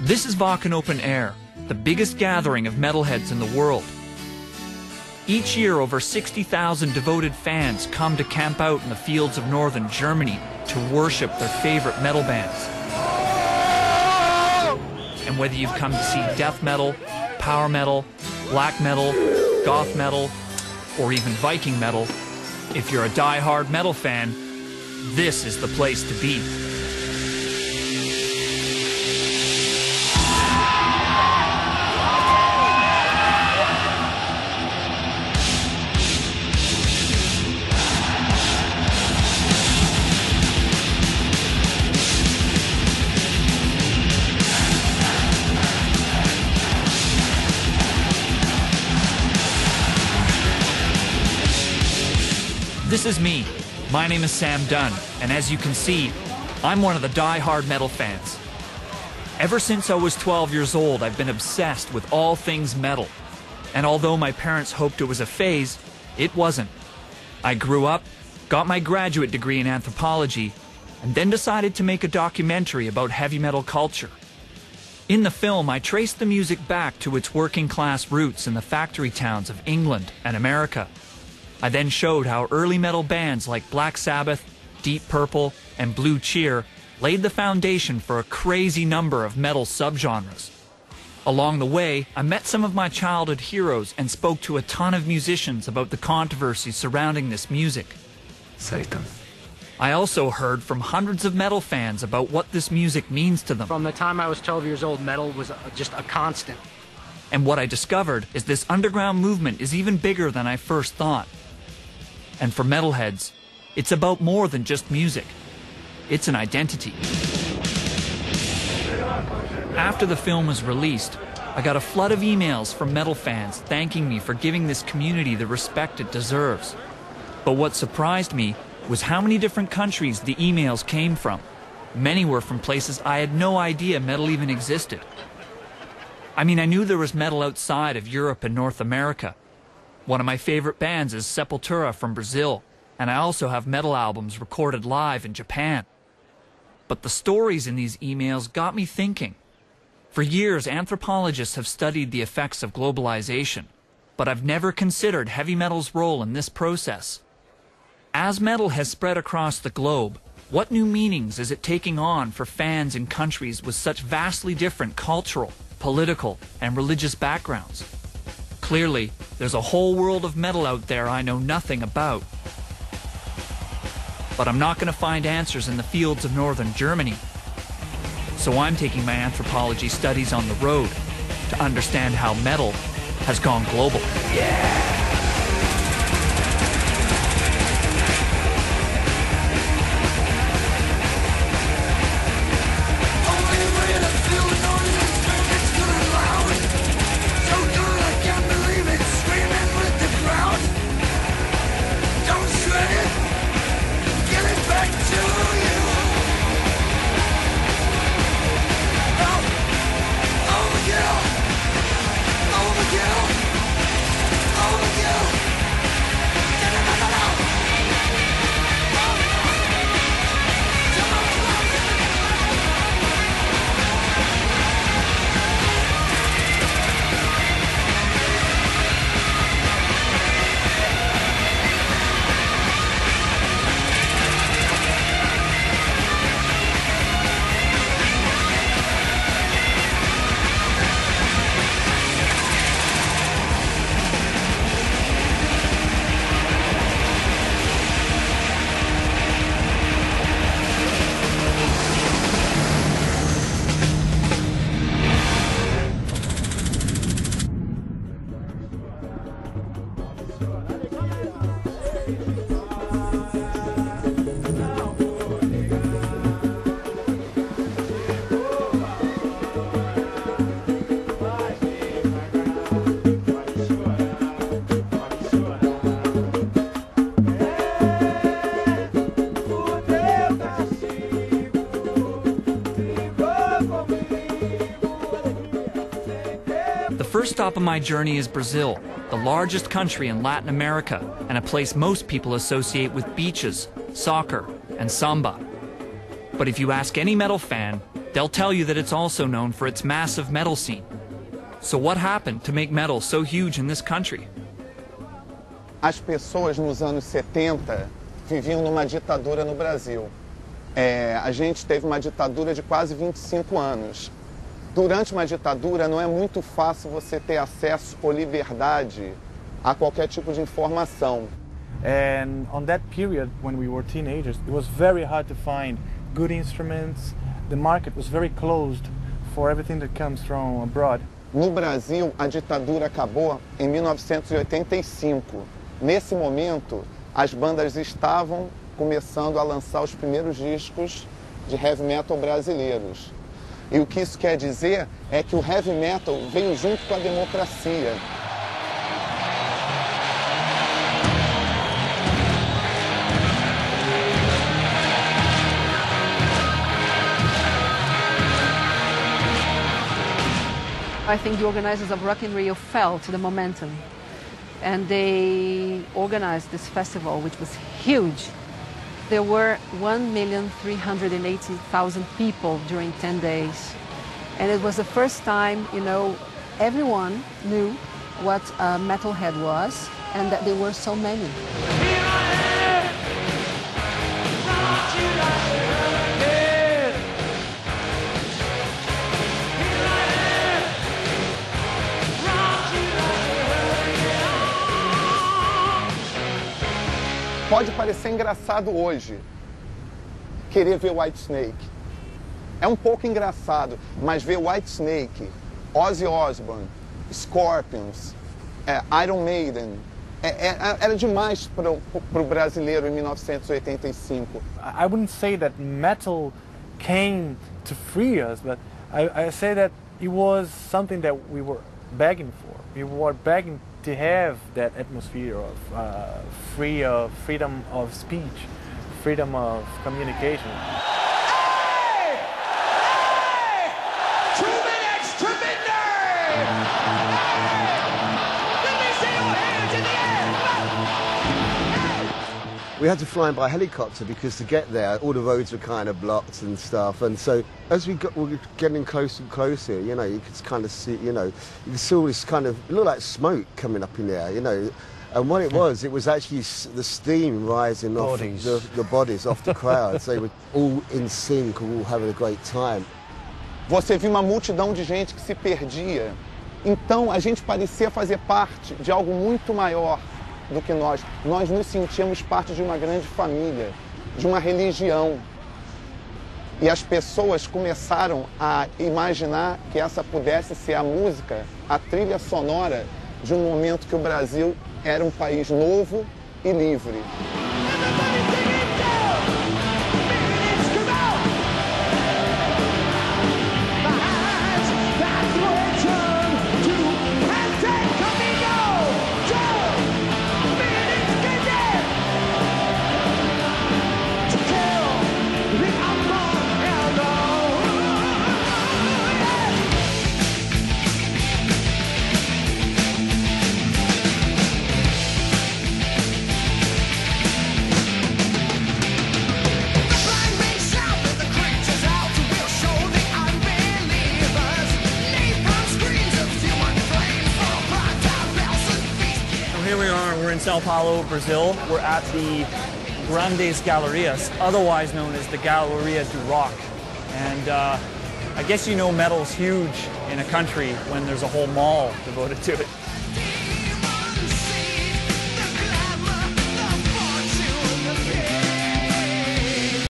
This is Wacken Open Air, the biggest gathering of metalheads in the world. Each year, over 60,000 devoted fans come to camp out in the fields of northern Germany to worship their favorite metal bands. And whether you've come to see death metal, power metal, black metal, goth metal, or even Viking metal, if you're a die-hard metal fan, this is the place to be. This is me. My name is Sam Dunn, and as you can see, I'm one of the die-hard metal fans. Ever since I was 12 years old, I've been obsessed with all things metal. And although my parents hoped it was a phase, it wasn't. I grew up, got my graduate degree in anthropology, and then decided to make a documentary about heavy metal culture. In the film, I traced the music back to its working-class roots in the factory towns of England and America. I then showed how early metal bands like Black Sabbath, Deep Purple, and Blue Cheer laid the foundation for a crazy number of metal subgenres. Along the way, I met some of my childhood heroes and spoke to a ton of musicians about the controversy surrounding this music. Satan. I also heard from hundreds of metal fans about what this music means to them. From the time I was 12 years old, metal was just a constant. And what I discovered is this underground movement is even bigger than I first thought. And for metalheads, it's about more than just music. It's an identity. After the film was released, I got a flood of emails from metal fans thanking me for giving this community the respect it deserves. But what surprised me was how many different countries the emails came from. Many were from places I had no idea metal even existed. I mean, I knew there was metal outside of Europe and North America. One of my favorite bands is Sepultura from Brazil, and I also have metal albums recorded live in Japan. But the stories in these emails got me thinking. For years, anthropologists have studied the effects of globalization, but I've never considered heavy metal's role in this process. As metal has spread across the globe, what new meanings is it taking on for fans in countries with such vastly different cultural, political, and religious backgrounds? Clearly, there's a whole world of metal out there I know nothing about. But I'm not going to find answers in the fields of northern Germany. So I'm taking my anthropology studies on the road to understand how metal has gone global. Yeah! The first stop on my journey is Brazil, the largest country in Latin America, and a place most people associate with beaches, soccer, and samba. But if you ask any metal fan, They'll tell you that it's also known for its massive metal scene. So what happened to make metal so huge in this country? As pessoas nos anos 70 viviam numa ditadura no Brasil. A gente teve uma ditadura de quase 25 anos. Durante uma ditadura não é muito fácil você ter acesso ou liberdade a qualquer tipo de informação. And on that period, when we were teenagers, it was very hard to find good instruments. The market was very closed for everything that comes from abroad. No Brasil, a ditadura acabou em 1985. Nesse momento, as bandas estavam começando a lançar os primeiros discos de heavy metal brasileiros. E o que isso quer dizer é que o heavy metal veio junto com a democracia. I think the organizers of Rock in Rio felt the momentum, and they organized this festival, which was huge. There were 1,380,000 people during 10 days. And it was the first time, everyone knew what a metalhead was and that there were so many. Pode parecer engraçado hoje querer ver Whitesnake. É um pouco engraçado, mas ver Whitesnake, Ozzy Osbourne, Scorpions, Iron Maiden, era demais para o brasileiro em 1985. I wouldn't say that metal came to free us, but I say that it was something that we were begging for. We were begging to have that atmosphere of freedom of speech, freedom of communication. Hey! Hey! 2 minutes to midnight! Let me see your hands in the air! We had to fly in by helicopter because to get there, all the roads were kind of blocked and stuff. And so as we were getting closer and closer, you could kind of see, you could see all this kind of, it looked like smoke coming up in the air, And what it was actually the steam rising off the bodies, off the crowds. They were all in sync, all having a great time. Você viu uma multidão de gente que se perdia. Então a gente parecia fazer parte de algo muito maior do que nós. Nós nos sentíamos parte de uma grande família, de uma religião. E as pessoas começaram a imaginar que essa pudesse ser a música, a trilha sonora de um momento que o Brasil era um país novo e livre. Here we are, we're in Sao Paulo, Brazil. We're at the Grandes Galerias, otherwise known as the Galeria do Rock. And I guess metal's huge in a country when there's a whole mall devoted to it.